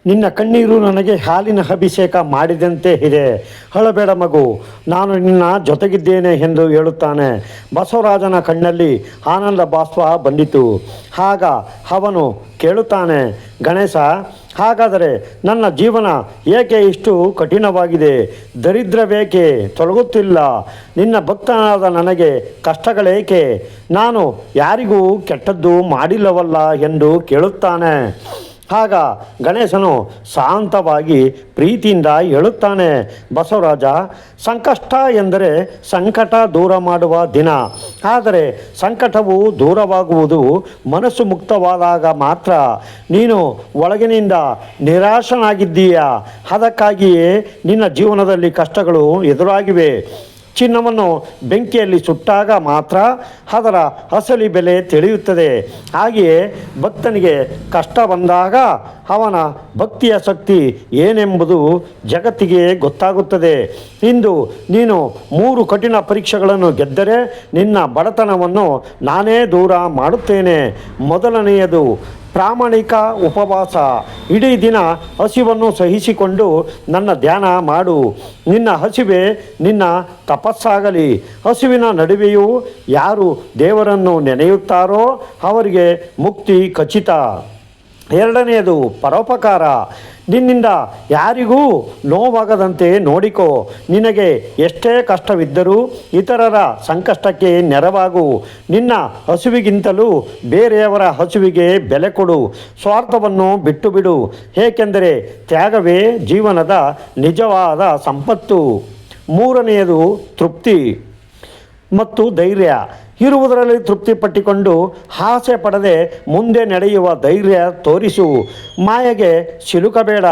ನಿನ್ನ ಕಣ್ಣೀರು ನನಗೆ ಹಾಲಿನ ಅಭಿಷೇಕ ಮಾಡಿದಂತೆ ಇದೆ. ಅಳಬೇಡ ಮಗು, ನಾನು ನಿನ್ನ ಜೊತೆಗಿದ್ದೇನೆ ಎಂದು ಹೇಳುತ್ತಾನೆ. ಬಸವರಾಜನ ಕಣ್ಣಲ್ಲಿ ಆನಂದ ಬಾಷ್ಪ ಬಂದಿತು. ಆಗ ಅವನು ಕೇಳುತ್ತಾನೆ, ಗಣೇಶ, ಹಾಗಾದರೆ ನನ್ನ ಜೀವನ ಏಕೆ ಇಷ್ಟು ಕಠಿಣವಾಗಿದೆ? ದರಿದ್ರವೇಕೆ ತೊಲಗುತ್ತಿಲ್ಲ? ನಿನ್ನ ಭಕ್ತನಾದ ನನಗೆ ಕಷ್ಟಗಳೇಕೆ? ನಾನು ಯಾರಿಗೂ ಕೆಟ್ಟದ್ದು ಮಾಡಿಲ್ಲವಲ್ಲ ಎಂದು ಕೇಳುತ್ತಾನೆ. ಆಗ ಗಣೇಶನು ಶಾಂತವಾಗಿ ಪ್ರೀತಿಯಿಂದ ಹೇಳುತ್ತಾನೆ, ಬಸವರಾಜ, ಸಂಕಷ್ಟ ಎಂದರೆ ಸಂಕಟ ದೂರ ಮಾಡುವ ದಿನ. ಆದರೆ ಸಂಕಟವು ದೂರವಾಗುವುದು ಮನಸ್ಸು ಮುಕ್ತವಾದಾಗ ಮಾತ್ರ. ನೀನು ಒಳಗಿನಿಂದ ನಿರಾಶನಾಗಿದ್ದೀಯ. ಅದಕ್ಕಾಗಿಯೇ ನಿನ್ನ ಜೀವನದಲ್ಲಿ ಕಷ್ಟಗಳು ಎದುರಾಗಿವೆ. ಚಿನ್ನವನ್ನು ಬೆಂಕಿಯಲ್ಲಿ ಸುಟ್ಟಾಗ ಮಾತ್ರ ಅದರ ಅಸಲಿ ಬೆಲೆ ತಿಳಿಯುತ್ತದೆ. ಹಾಗೆಯೇ ಭಕ್ತನಿಗೆ ಕಷ್ಟ ಬಂದಾಗ ಅವನ ಭಕ್ತಿಯ ಶಕ್ತಿ ಏನೆಂಬುದು ಜಗತ್ತಿಗೆ ಗೊತ್ತಾಗುತ್ತದೆ. ಇಂದು ನೀನು 3 ಕಠಿಣ ಪರೀಕ್ಷೆಗಳನ್ನು ಗೆದ್ದರೆ ನಿನ್ನ ಬಡತನವನ್ನು ನಾನೇ ದೂರ ಮಾಡುತ್ತೇನೆ. ಮೊದಲನೆಯದು ಪ್ರಾಮಾಣಿಕ ಉಪವಾಸ. ಇಡೀ ದಿನ ಹಸಿವನ್ನು ಸಹಿಸಿಕೊಂಡು ನನ್ನ ಧ್ಯಾನ ಮಾಡು. ನಿನ್ನ ಹಸಿವೆ ನಿನ್ನ ತಪಸ್ಸಾಗಲಿ. ಹಸಿವಿನ ನಡುವೆಯೂ ಯಾರು ದೇವರನ್ನು ನೆನೆಯುತ್ತಾರೋ ಅವರಿಗೆ ಮುಕ್ತಿ ಖಚಿತ. ಎರಡನೆಯದು ಪರೋಪಕಾರ. ನಿನ್ನಿಂದ ಯಾರಿಗೂ ನೋವಾಗದಂತೆ ನೋಡಿಕೋ. ನಿನಗೆ ಎಷ್ಟೇ ಕಷ್ಟವಿದ್ದರೂ ಇತರರ ಸಂಕಷ್ಟಕ್ಕೆ ನೆರವಾಗು. ನಿನ್ನ ಹಸುವಿಗಿಂತಲೂ ಬೇರೆಯವರ ಹಸುವಿಗೆ ಬೆಲೆ ಕೊಡು. ಸ್ವಾರ್ಥವನ್ನು ಬಿಟ್ಟು ಬಿಡು, ಏಕೆಂದರೆ ತ್ಯಾಗವೇ ಜೀವನದ ನಿಜವಾದ ಸಂಪತ್ತು. ಮೂರನೆಯದು ತೃಪ್ತಿ ಮತ್ತು ಧೈರ್ಯ. ಇರುವುದರಲ್ಲಿ ತೃಪ್ತಿ ಪಟ್ಟಿಕೊಂಡು ಆಸೆ ಪಡದೆ ಮುಂದೆ ನಡೆಯುವ ಧೈರ್ಯ ತೋರಿಸು. ಮಾಯೆಗೆ ಸಿಲುಕಬೇಡ.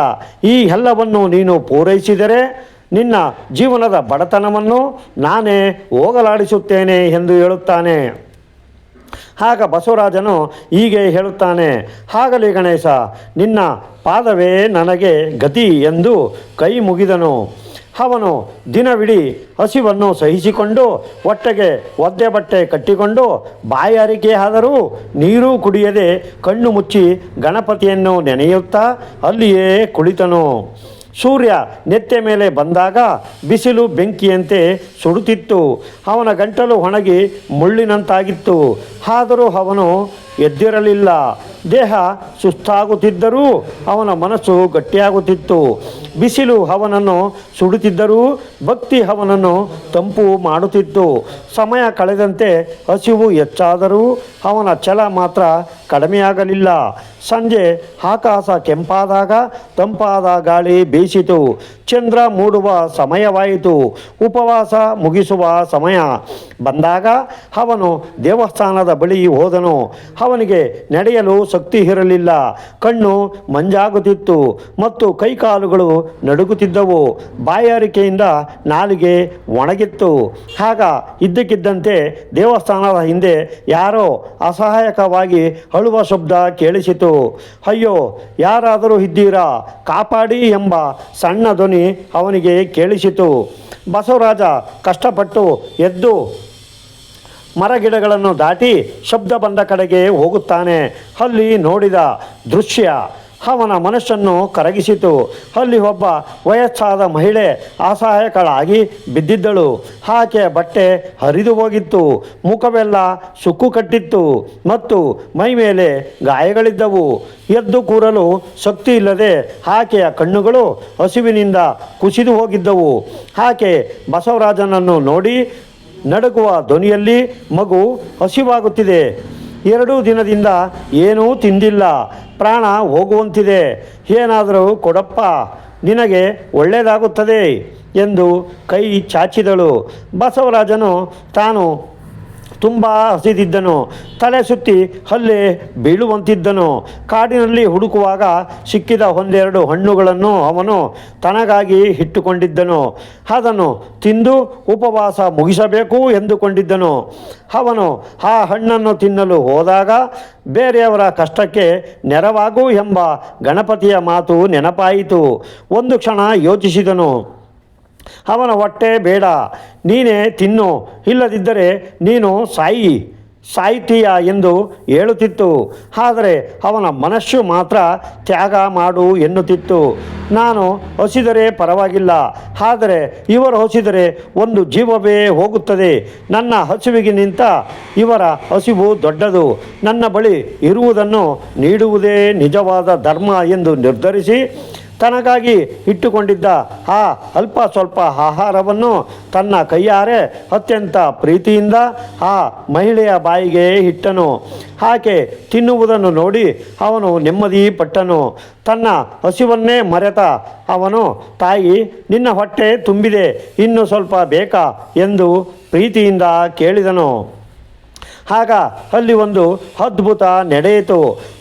ಈ ಎಲ್ಲವನ್ನು ನೀನು ಪೂರೈಸಿದರೆ ನಿನ್ನ ಜೀವನದ ಬಡತನವನ್ನು ನಾನೇ ಹೋಗಲಾಡಿಸುತ್ತೇನೆ ಎಂದು ಹೇಳುತ್ತಾನೆ. ಆಗ ಬಸವರಾಜನು ಹೀಗೆ ಹೇಳುತ್ತಾನೆ, ಆಗಲಿ ಗಣೇಶ, ನಿನ್ನ ಪಾದವೇ ನನಗೆ ಗತಿ ಎಂದು ಕೈ ಮುಗಿದನು. ಅವನು ದಿನವಿಡೀ ಹಸಿವನ್ನು ಸಹಿಸಿಕೊಂಡು ಹೊಟ್ಟೆಗೆ ಒದ್ದೆ ಬಟ್ಟೆ ಕಟ್ಟಿಕೊಂಡು ಬಾಯಾರಿಕೆ ಆದರೂ ನೀರು ಕುಡಿಯದೆ ಕಣ್ಣು ಮುಚ್ಚಿ ಗಣಪತಿಯನ್ನು ನೆನೆಯುತ್ತಾ ಅಲ್ಲಿಯೇ ಕುಳಿತನು. ಸೂರ್ಯ ನೆತ್ತೆ ಮೇಲೆ ಬಂದಾಗ ಬಿಸಿಲು ಬೆಂಕಿಯಂತೆ ಸುಡುತ್ತಿತ್ತು. ಅವನ ಗಂಟಲು ಒಣಗಿ ಮುಳ್ಳಿನಂತಾಗಿತ್ತು. ಆದರೂ ಅವನು ಎದ್ದಿರಲಿಲ್ಲ. ದೇಹ ಸುಸ್ತಾಗುತ್ತಿದ್ದರೂ ಅವನ ಮನಸ್ಸು ಗಟ್ಟಿಯಾಗುತ್ತಿತ್ತು. ಬಿಸಿಲು ಅವನನ್ನು ಸುಡುತ್ತಿದ್ದರೂ ಭಕ್ತಿ ಅವನನ್ನು ತಂಪು ಮಾಡುತ್ತಿತ್ತು. ಸಮಯ ಕಳೆದಂತೆ ಹಸಿವು ಹೆಚ್ಚಾದರೂ ಅವನ ಛಲ ಮಾತ್ರ ಕಡಿಮೆಯಾಗಲಿಲ್ಲ. ಸಂಜೆ ಆಕಾಶ ಕೆಂಪಾದಾಗ ತಂಪಾದ ಗಾಳಿ ಬೀಸಿತು. ಚಂದ್ರ ಮೂಡುವ ಸಮಯವಾಯಿತು. ಉಪವಾಸ ಮುಗಿಸುವ ಸಮಯ ಬಂದಾಗ ಅವನು ದೇವಸ್ಥಾನದ ಬಳಿ ಹೋದನು. ಅವನಿಗೆ ನಡೆಯಲು ಶಕ್ತಿ ಇರಲಿಲ್ಲ. ಕಣ್ಣು ಮಂಜಾಗುತ್ತಿತ್ತು ಮತ್ತು ಕೈಕಾಲುಗಳು ನಡುಗುತ್ತಿದ್ದವು. ಬಾಯಾರಿಕೆಯಿಂದ ನಾಲಿಗೆ ಒಣಗಿತ್ತು. ಆಗ ಇದ್ದಕ್ಕಿದ್ದಂತೆ ದೇವಸ್ಥಾನದ ಹಿಂದೆ ಯಾರೋ ಅಸಹಾಯಕವಾಗಿ ಅಳುವ ಶಬ್ದ ಕೇಳಿಸಿತು. ಅಯ್ಯೋ, ಯಾರಾದರೂ ಇದ್ದೀರಾ, ಕಾಪಾಡಿ ಎಂಬ ಸಣ್ಣ ಧ್ವನಿ ಅವನಿಗೆ ಕೇಳಿಸಿತು. ಬಸವರಾಜ ಕಷ್ಟಪಟ್ಟು ಎದ್ದು ಮರಗಿಡಗಳನ್ನು ದಾಟಿ ಶಬ್ದ ಬಂದ ಕಡೆಗೆ ಹೋಗುತ್ತಾನೆ. ಅಲ್ಲಿ ನೋಡಿದ ದೃಶ್ಯ ಅವನ ಮನಸ್ಸನ್ನು ಕರಗಿಸಿತು. ಅಲ್ಲಿ ಒಬ್ಬ ವಯಸ್ಸಾದ ಮಹಿಳೆ ಅಸಹಾಯಕಳಾಗಿ ಬಿದ್ದಿದ್ದಳು. ಆಕೆಯ ಬಟ್ಟೆ ಹರಿದು ಹೋಗಿತ್ತು. ಮುಖವೆಲ್ಲ ಸುಕ್ಕು ಕಟ್ಟಿತ್ತು ಮತ್ತು ಮೈ ಮೇಲೆ ಗಾಯಗಳಿದ್ದವು. ಎದ್ದು ಕೂರಲು ಶಕ್ತಿ ಇಲ್ಲದೆ ಆಕೆಯ ಕಣ್ಣುಗಳು ಹಸಿವಿನಿಂದ ಕುಸಿದು ಹೋಗಿದ್ದವು. ಆಕೆ ಬಸವರಾಜನನ್ನು ನೋಡಿ ನಡುಗುವ ಧ್ವನಿಯಲ್ಲಿ, ಮಗು, ಹಸಿವಾಗುತ್ತಿದೆ. 2 ದಿನದಿಂದ ಏನೂ ತಿಂದಿಲ್ಲ. ಪ್ರಾಣ ಹೋಗುವಂತಿದೆ. ಏನಾದರೂ ಕೊಡಪ್ಪ, ನಿನಗೆ ಒಳ್ಳೆಯದಾಗುತ್ತದೆ ಎಂದು ಕೈ ಚಾಚಿದಳು. ಬಸವರಾಜನು ತಾನು ತುಂಬ ಹಸಿದಿದ್ದನು. ತಲೆ ಸುತ್ತಿ ಅಲ್ಲೇ ಬೀಳುವಂತಿದ್ದನು. ಕಾಡಿನಲ್ಲಿ ಹುಡುಕುವಾಗ ಸಿಕ್ಕಿದ 1-2 ಹಣ್ಣುಗಳನ್ನು ಅವನು ತನಗಾಗಿ ಇಟ್ಟುಕೊಂಡಿದ್ದನು. ಅದನ್ನು ತಿಂದು ಉಪವಾಸ ಮುಗಿಸಬೇಕು ಎಂದುಕೊಂಡಿದ್ದನು. ಅವನು ಆ ಹಣ್ಣನ್ನು ತಿನ್ನಲು ಹೋದಾಗ ಬೇರೆಯವರ ಕಷ್ಟಕ್ಕೆ ನೆರವಾಗು ಎಂಬ ಗಣಪತಿಯ ಮಾತು ನೆನಪಾಯಿತು. ಒಂದು ಕ್ಷಣ ಯೋಚಿಸಿದನು. ಅವನ ಹೊಟ್ಟೆ ಬೇಡ, ನೀನೇ ತಿನ್ನು, ಇಲ್ಲದಿದ್ದರೆ ನೀನು ಸಾಯಿ. ಸಾಹಿತ್ಯ ಎಂದು ಹೇಳುತ್ತಿತ್ತು. ಆದರೆ ಅವನ ಮನಸ್ಸು ಮಾತ್ರ ತ್ಯಾಗ ಮಾಡು ಎನ್ನುತ್ತಿತ್ತು. ನಾನು ಹಸಿದರೆ ಪರವಾಗಿಲ್ಲ, ಆದರೆ ಇವರು ಹಸಿದರೆ ಒಂದು ಜೀವವೇ ಹೋಗುತ್ತದೆ. ನನ್ನ ಹಸಿವಿಗೆ ನಿಂತ ಇವರ ಹಸಿವು ದೊಡ್ಡದು. ನನ್ನ ಬಳಿ ಇರುವುದನ್ನು ನೀಡುವುದೇ ನಿಜವಾದ ಧರ್ಮ ಎಂದು ನಿರ್ಧರಿಸಿ ತನಗಾಗಿ ಇಟ್ಟುಕೊಂಡಿದ್ದ ಆ ಅಲ್ಪ ಸ್ವಲ್ಪ ಆಹಾರವನ್ನು ತನ್ನ ಕೈಯಾರೆ ಅತ್ಯಂತ ಪ್ರೀತಿಯಿಂದ ಆ ಮಹಿಳೆಯ ಬಾಯಿಗೆ ಇಟ್ಟನು. ಆಕೆ ತಿನ್ನುವುದನ್ನು ನೋಡಿ ಅವನು ನೆಮ್ಮದಿ ಪಟ್ಟನು. ತನ್ನ ಹಸಿವನ್ನೇ ಮರೆತ ಅವನು, ತಾಯಿ, ನಿನ್ನ ಹೊಟ್ಟೆ ತುಂಬಿದೆ, ಇನ್ನು ಸ್ವಲ್ಪ ಬೇಕಾ ಎಂದು ಪ್ರೀತಿಯಿಂದ ಕೇಳಿದನು. ಆಗ ಅಲ್ಲಿ ಒಂದು ಅದ್ಭುತ ನಡೆಯಿತು.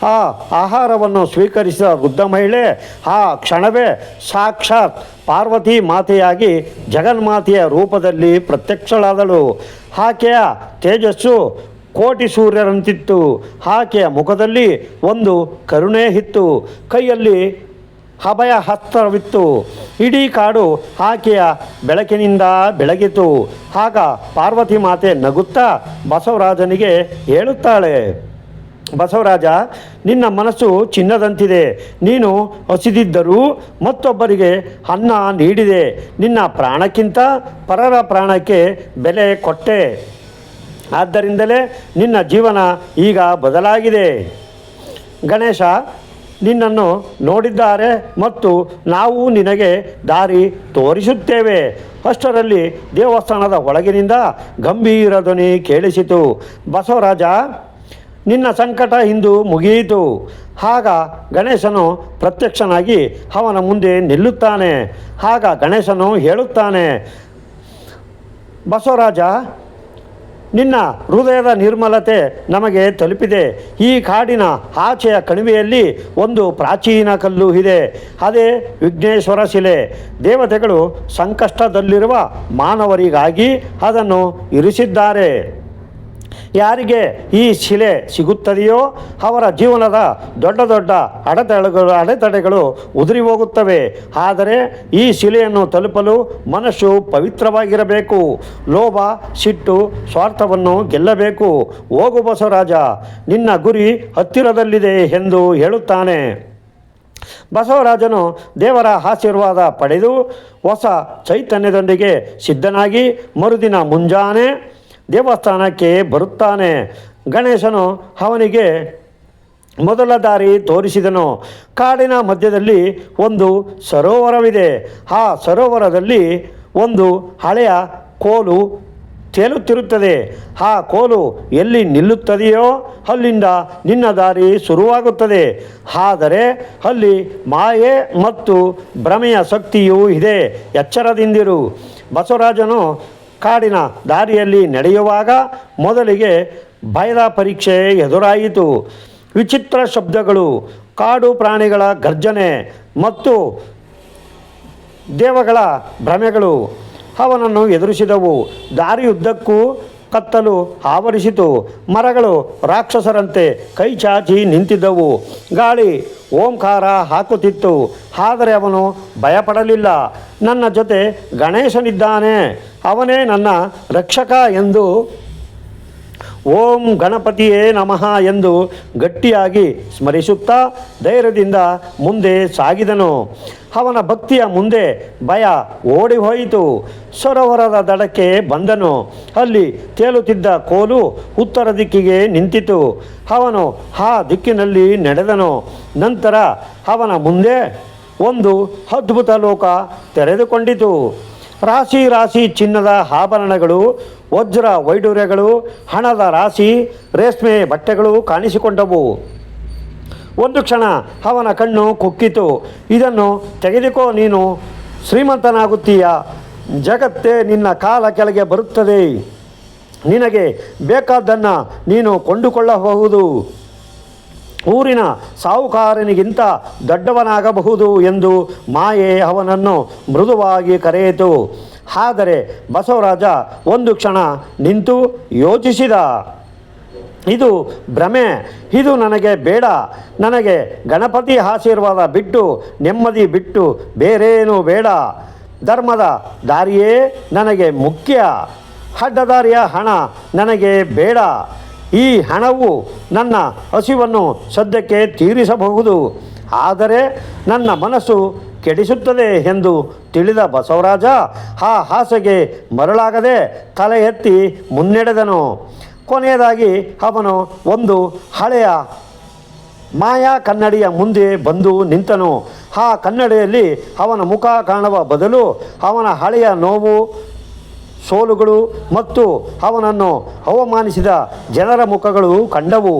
ಆ ಆಹಾರವನ್ನು ಸ್ವೀಕರಿಸಿದ ವೃದ್ಧ ಮಹಿಳೆ ಆ ಕ್ಷಣವೇ ಸಾಕ್ಷಾತ್ ಪಾರ್ವತಿ ಮಾತೆಯಾಗಿ ಜಗನ್ಮಾತೆಯ ರೂಪದಲ್ಲಿ ಪ್ರತ್ಯಕ್ಷಳಾದಳು. ಆಕೆಯ ತೇಜಸ್ಸು ಕೋಟಿ ಸೂರ್ಯರಂತಿತ್ತು. ಆಕೆಯ ಮುಖದಲ್ಲಿ ಒಂದು ಕರುಣೆ ಇತ್ತು. ಕೈಯಲ್ಲಿ ಅಭಯ ಹಸ್ತವಿತ್ತು. ಇಡೀ ಕಾಡು ಆಕೆಯ ಬೆಳಕಿನಿಂದ ಬೆಳಗಿತು. ಆಗ ಪಾರ್ವತಿ ಮಾತೆ ನಗುತ್ತಾ ಬಸವರಾಜನಿಗೆ ಹೇಳುತ್ತಾಳೆ, ಬಸವರಾಜ, ನಿನ್ನ ಮನಸ್ಸು ಚಿನ್ನದಂತಿದೆ. ನೀನು ಹಸಿದಿದ್ದರೂ ಮತ್ತೊಬ್ಬರಿಗೆ ಅನ್ನ ನೀಡಿದೆ. ನಿನ್ನ ಪ್ರಾಣಕ್ಕಿಂತ ಪರರ ಪ್ರಾಣಕ್ಕೆ ಬೆಲೆ ಕೊಟ್ಟೆ. ಆದ್ದರಿಂದಲೇ ನಿನ್ನ ಜೀವನ ಈಗ ಬದಲಾಗಿದೆ. ಗಣೇಶ ನಿನ್ನನ್ನು ನೋಡಿದ್ದಾರೆ ಮತ್ತು ನಾವು ನಿನಗೆ ದಾರಿ ತೋರಿಸುತ್ತೇವೆ. ಅಷ್ಟರಲ್ಲಿ ದೇವಸ್ಥಾನದ ಒಳಗಿನಿಂದ ಗಂಭೀರ ಧ್ವನಿ ಕೇಳಿಸಿತು. ಬಸವರಾಜ, ನಿನ್ನ ಸಂಕಟ ಇಂದು ಮುಗಿಯಿತು. ಆಗ ಗಣೇಶನು ಪ್ರತ್ಯಕ್ಷನಾಗಿ ಅವನ ಮುಂದೆ ನಿಲ್ಲುತ್ತಾನೆ. ಆಗ ಗಣೇಶನು ಹೇಳುತ್ತಾನೆ, ಬಸವರಾಜ, ನಿನ್ನ ಹೃದಯದ ನಿರ್ಮಲತೆ ನಮಗೆ ತಲುಪಿದೆ. ಈ ಕಾಡಿನ ಆಚೆಯ ಕಣಿವೆಯಲ್ಲಿ ಒಂದು ಪ್ರಾಚೀನ ಕಲ್ಲು ಇದೆ. ಅದೇ ವಿಘ್ನೇಶ್ವರ ಶಿಲೆ. ದೇವತೆಗಳು ಸಂಕಷ್ಟದಲ್ಲಿರುವ ಮಾನವರಿಗಾಗಿ ಅದನ್ನು ಇರಿಸಿದ್ದಾರೆ. ಯಾರಿಗೆ ಈ ಶಿಲೆ ಸಿಗುತ್ತದೆಯೋ ಅವರ ಜೀವನದ ದೊಡ್ಡ ದೊಡ್ಡ ಅಡೆತಡೆಗಳು ಉದುರಿ ಹೋಗುತ್ತವೆ. ಆದರೆ ಈ ಶಿಲೆಯನ್ನು ತಲುಪಲು ಮನಸ್ಸು ಪವಿತ್ರವಾಗಿರಬೇಕು. ಲೋಭ, ಸಿಟ್ಟು, ಸ್ವಾರ್ಥವನ್ನು ಗೆಲ್ಲಬೇಕು. ಹೋಗು ಬಸವರಾಜ, ನಿನ್ನ ಗುರಿ ಹತ್ತಿರದಲ್ಲಿದೆ ಎಂದು ಹೇಳುತ್ತಾನೆ. ಬಸವರಾಜನು ದೇವರ ಆಶೀರ್ವಾದ ಪಡೆದು ಹೊಸ ಚೈತನ್ಯದೊಂದಿಗೆ ಸಿದ್ಧನಾಗಿ ಮರುದಿನ ಮುಂಜಾನೆ ದೇವಸ್ಥಾನಕ್ಕೆ ಬರುತ್ತಾನೆ. ಗಣೇಶನು ಅವನಿಗೆ ಮೊದಲ ದಾರಿ ತೋರಿಸಿದನು. ಕಾಡಿನ ಮಧ್ಯದಲ್ಲಿ ಒಂದು ಸರೋವರವಿದೆ. ಆ ಸರೋವರದಲ್ಲಿ ಒಂದು ಹಳೆಯ ಕೋಲು ತೇಲುತ್ತಿರುತ್ತದೆ. ಆ ಕೋಲು ಎಲ್ಲಿ ನಿಲ್ಲುತ್ತದೆಯೋ ಅಲ್ಲಿಂದ ನಿನ್ನ ದಾರಿ ಶುರುವಾಗುತ್ತದೆ. ಆದರೆ ಅಲ್ಲಿ ಮಾಯೆ ಮತ್ತು ಭ್ರಮೆಯ ಶಕ್ತಿಯೂ ಇದೆ. ಎಚ್ಚರದಿಂದಿರು. ಬಸವರಾಜನು ಕಾಡಿನ ದಾರಿಯಲ್ಲಿ ನಡೆಯುವಾಗ ಮೊದಲಿಗೆ ಭಯದ ಪರೀಕ್ಷೆ ಎದುರಾಯಿತು. ವಿಚಿತ್ರ ಶಬ್ದಗಳು, ಕಾಡು ಪ್ರಾಣಿಗಳ ಗರ್ಜನೆ ಮತ್ತು ದೇವಗಳ ಭ್ರಮೆಗಳು ಅವನನ್ನು ಎದುರಿಸಿದವು. ದಾರಿಯುದ್ದಕ್ಕೂ ಕತ್ತಲು ಆವರಿಸಿತು. ಮರಗಳು ರಾಕ್ಷಸರಂತೆ ಕೈ ಚಾಚಿ ನಿಂತಿದ್ದವು. ಗಾಳಿ ಓಂಕಾರ ಹಾಕುತ್ತಿತ್ತು. ಆದರೆ ಅವನು ಭಯಪಡಲಿಲ್ಲ. ನನ್ನ ಜೊತೆ ಗಣೇಶನಿದ್ದಾನೆ, ಅವನೇ ನನ್ನ ರಕ್ಷಕ ಎಂದು ಓಂ ಗಣಪತಿಯೇ ನಮಃ ಎಂದು ಗಟ್ಟಿಯಾಗಿ ಸ್ಮರಿಸುತ್ತಾ ಧೈರ್ಯದಿಂದ ಮುಂದೆ ಸಾಗಿದನು. ಅವನ ಭಕ್ತಿಯ ಮುಂದೆ ಭಯ ಓಡಿ ಹೋಯಿತು. ಸರೋವರದ ದಡಕ್ಕೆ ಬಂದನು. ಅಲ್ಲಿ ತೇಲುತ್ತಿದ್ದ ಕೋಲು ಉತ್ತರ ದಿಕ್ಕಿಗೆ ನಿಂತಿತು. ಅವನು ಆ ದಿಕ್ಕಿನಲ್ಲಿ ನಡೆದನು. ನಂತರ ಅವನ ಮುಂದೆ ಒಂದು ಅದ್ಭುತ ಲೋಕ ತೆರೆದುಕೊಂಡಿತು. ರಾಶಿ ರಾಶಿ ಚಿನ್ನದ ಆಭರಣಗಳು, ವಜ್ರ ವೈಡೂರ್ಯಗಳು, ಹಣದ ರಾಶಿ, ರೇಷ್ಮೆ ಬಟ್ಟೆಗಳು ಕಾಣಿಸಿಕೊಂಡವು. ಒಂದು ಕ್ಷಣ ಅವನ ಕಣ್ಣು ಕುಕ್ಕಿತು. ಇದನ್ನು ತೆಗೆದುಕೋ, ನೀನು ಶ್ರೀಮಂತನಾಗುತ್ತೀಯ. ಜಗತ್ತೇ ನಿನ್ನ ಕಾಲ ಕೆಳಗೆ ಬರುತ್ತದೆ. ನಿನಗೆ ಬೇಕಾದ್ದನ್ನು ನೀನು ಕೊಂಡುಕೊಳ್ಳಬಹುದು. ಊರಿನ ಸಾಹುಕಾರನಿಗಿಂತ ದೊಡ್ಡವನಾಗಬಹುದು ಎಂದು ಮಾಯೆ ಅವನನ್ನು ಮೃದುವಾಗಿ ಕರೆಯಿತು. ಆದರೆ ಬಸವರಾಜ ಒಂದು ಕ್ಷಣ ನಿಂತು ಯೋಚಿಸಿದ. ಇದು ಭ್ರಮೆ. ಇದು ನನಗೆ ಬೇಡ. ನನಗೆ ಗಣಪತಿ ಆಶೀರ್ವಾದ ಬಿಟ್ಟು, ನೆಮ್ಮದಿ ಬಿಟ್ಟು ಬೇರೇನೂ ಬೇಡ. ಧರ್ಮದ ದಾರಿಯೇ ನನಗೆ ಮುಖ್ಯ. ಅಡ್ಡದಾರಿಯ ಹಣ ನನಗೆ ಬೇಡ. ಈ ಹಣವು ನನ್ನ ಹಸಿವನ್ನು ಸದ್ಯಕ್ಕೆ ತೀರಿಸಬಹುದು, ಆದರೆ ನನ್ನ ಮನಸ್ಸು ಕೆಡಿಸುತ್ತದೆ ಎಂದು ತಿಳಿದ ಬಸವರಾಜ ಆ ಆಸೆಗೆ ಮರಳಾಗದೆ ತಲೆ ಎತ್ತಿ ಮುನ್ನಡೆದನು. ಕೊನೆಯದಾಗಿ ಅವನು ಒಂದು ಹಳೆಯ ಮಾಯಾ ಕನ್ನಡಿಯ ಮುಂದೆ ಬಂದು ನಿಂತನು. ಆ ಕನ್ನಡಿಯಲ್ಲಿ ಅವನ ಮುಖ ಕಾಣುವ ಬದಲು ಅವನ ಹಳೆಯ ನೋವು, ಸೋಲುಗಳು ಮತ್ತು ಅವನನ್ನು ಅವಮಾನಿಸಿದ ಜನರ ಮುಖಗಳು ಕಂಡವು.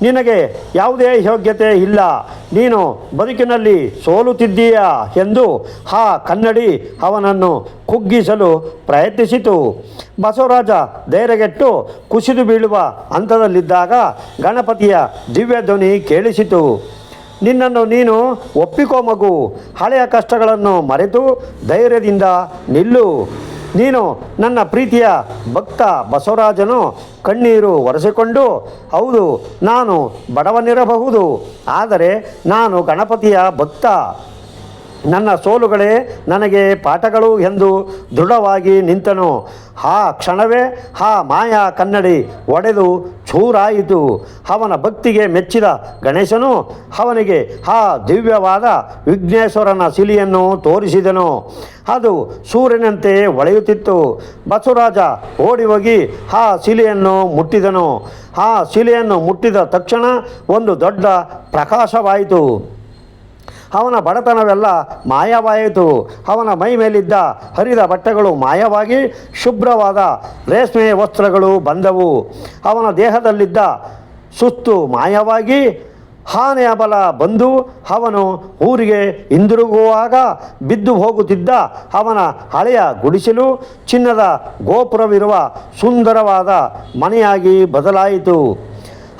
ನಿನಗೆ ಯಾವುದೇ ಯೋಗ್ಯತೆ ಇಲ್ಲ, ನೀನು ಬದುಕಿನಲ್ಲಿ ಸೋಲುತ್ತಿದ್ದೀಯಾ ಎಂದು ಆ ಕನ್ನಡಿ ಅವನನ್ನು ಕುಗ್ಗಿಸಲು ಪ್ರಯತ್ನಿಸಿತು. ಬಸವರಾಜ ಧೈರ್ಯಗೆಟ್ಟು ಕುಸಿದು ಬೀಳುವ ಹಂತದಲ್ಲಿದ್ದಾಗ ಗಣಪತಿಯ ದಿವ್ಯ ಧ್ವನಿ ಕೇಳಿಸಿತು. ನಿನ್ನನ್ನು ನೀನು ಒಪ್ಪಿಕೋ ಮಗು, ಹಳೆಯ ಕಷ್ಟಗಳನ್ನು ಮರೆತು ಧೈರ್ಯದಿಂದ ನಿಲ್ಲು. ನೀನು ನನ್ನ ಪ್ರೀತಿಯ ಭಕ್ತ. ಬಸವರಾಜನು ಕಣ್ಣೀರು ಒರೆಸಿಕೊಂಡು, ಹೌದು, ನಾನು ಬಡವನಿರಬಹುದು, ಆದರೆ ನಾನು ಗಣಪತಿಯ ಭಕ್ತ. ನನ್ನ ಸೋಲುಗಳೇ ನನಗೆ ಪಾಠಗಳು ಎಂದು ದೃಢವಾಗಿ ನಿಂತನು. ಆ ಕ್ಷಣವೇ ಆ ಮಾಯಾ ಕನ್ನಡಿ ಒಡೆದು ಚೂರಾಯಿತು. ಅವನ ಭಕ್ತಿಗೆ ಮೆಚ್ಚಿದ ಗಣೇಶನು ಅವನಿಗೆ ಆ ದಿವ್ಯವಾದ ವಿಘ್ನೇಶ್ವರನ ಶಿಲೆಯನ್ನು ತೋರಿಸಿದನು. ಅದು ಸೂರ್ಯನಂತೆ ಹೊಳೆಯುತ್ತಿತ್ತು. ಬಸವರಾಜ ಓಡಿ ಹೋಗಿ ಆ ಶಿಲೆಯನ್ನು ಮುಟ್ಟಿದನು. ಆ ಶಿಲೆಯನ್ನು ಮುಟ್ಟಿದ ತಕ್ಷಣ ಒಂದು ದೊಡ್ಡ ಪ್ರಕಾಶವಾಯಿತು. ಅವನ ಬಡತನವೆಲ್ಲ ಮಾಯವಾಯಿತು. ಅವನ ಮೈ ಮೇಲಿದ್ದ ಹರಿದ ಬಟ್ಟೆಗಳು ಮಾಯವಾಗಿ ಶುಭ್ರವಾದ ರೇಷ್ಮೆ ವಸ್ತ್ರಗಳು ಬಂದವು. ಅವನ ದೇಹದಲ್ಲಿದ್ದ ಸುಸ್ತು ಮಾಯವಾಗಿ ಆನೆಯ ಬಲ ಬಂದು ಅವನು ಊರಿಗೆ ಹಿಂದಿರುಗುವಾಗ ಬಿದ್ದು ಹೋಗುತ್ತಿದ್ದ ಅವನ ಹಳೆಯ ಗುಡಿಸಲು ಚಿನ್ನದ ಗೋಪುರವಿರುವ ಸುಂದರವಾದ ಮನೆಯಾಗಿ ಬದಲಾಯಿತು.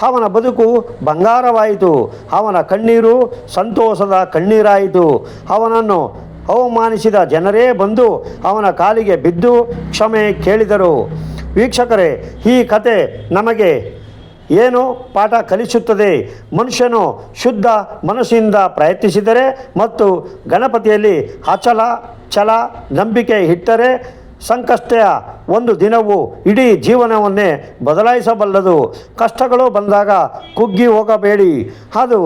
ಅವನ ಬದುಕು ಬಂಗಾರವಾಯಿತು. ಅವನ ಕಣ್ಣೀರು ಸಂತೋಷದ ಕಣ್ಣೀರಾಯಿತು. ಅವನನ್ನು ಅವಮಾನಿಸಿದ ಜನರೇ ಬಂದು ಅವನ ಕಾಲಿಗೆ ಬಿದ್ದು ಕ್ಷಮೆ ಕೇಳಿದರು. ವೀಕ್ಷಕರೇ, ಈ ಕತೆ ನಮಗೆ ಏನು ಪಾಠ ಕಲಿಸುತ್ತದೆ? ಮನುಷ್ಯನು ಶುದ್ಧ ಮನಸ್ಸಿಂದ ಪ್ರಯತ್ನಿಸಿದರೆ ಮತ್ತು ಗಣಪತಿಯಲ್ಲಿ ಅಚಲ ಛಲ ನಂಬಿಕೆ ಇಟ್ಟರೆ ಸಂಕಷ್ಟ ಒಂದು ದಿನವೂ ಇಡೀ ಜೀವನವನ್ನೇ ಬದಲಾಯಿಸಬಲ್ಲದು. ಕಷ್ಟಗಳು ಬಂದಾಗ ಕುಗ್ಗಿ ಹೋಗಬೇಡಿ, ಅದು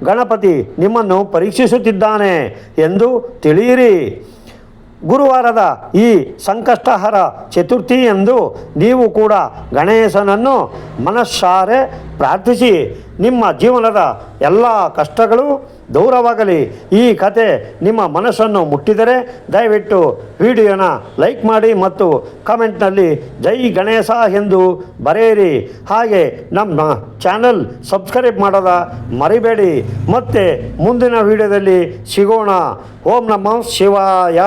ಗಣಪತಿ ನಿಮ್ಮನ್ನು ಪರೀಕ್ಷಿಸುತ್ತಿದ್ದಾನೆ ಎಂದು ತಿಳಿಯಿರಿ. ಗುರುವಾರದ ಈ ಸಂಕಷ್ಟಹರ ಚತುರ್ಥಿ ಎಂದು ನೀವು ಕೂಡ ಗಣೇಶನನ್ನು ಮನಸ್ಸಾರೆ ಪ್ರಾರ್ಥಿಸಿ ನಿಮ್ಮ ಜೀವನದ ಎಲ್ಲ ಕಷ್ಟಗಳು ದೂರವಾಗಲಿ. ಈ ಕತೆ ನಿಮ್ಮ ಮನಸ್ಸನ್ನು ಮುಟ್ಟಿದರೆ ದಯವಿಟ್ಟು ವಿಡಿಯೋನ ಲೈಕ್ ಮಾಡಿ ಮತ್ತು ಕಮೆಂಟ್ನಲ್ಲಿ ಜೈ ಗಣೇಶ ಎಂದು ಬರೆಯಿರಿ. ಹಾಗೆ ನಮ್ಮ ಚಾನಲ್ ಸಬ್ಸ್ಕ್ರೈಬ್ ಮಾಡೋದ ಮರಿಬೇಡಿ. ಮತ್ತೆ ಮುಂದಿನ ವಿಡಿಯೋದಲ್ಲಿ ಸಿಗೋಣ. ಓಂ ನಮಃ ಶಿವಾಯ.